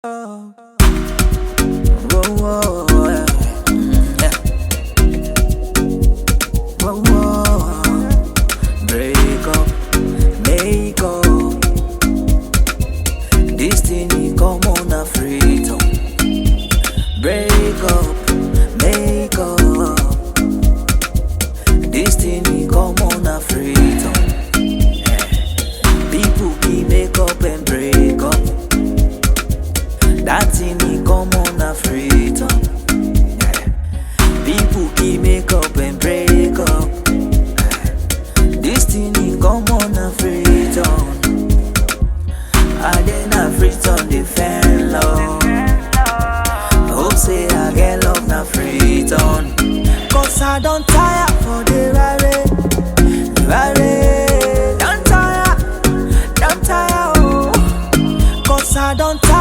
Oh, whoa, whoa, yeah. Whoa, whoa. Break up, make up. Destiny come on a freedom. Break up, make up. Destiny come on a freedom. People keep make up and break up. That thing come on a freedom. People keep make up and break up. This thing come on a freedom. I then a freedom defend love. Hope say I get love na freedom. Cause I don't tire for the rare. Don't tire, oh. Cause I don't tire.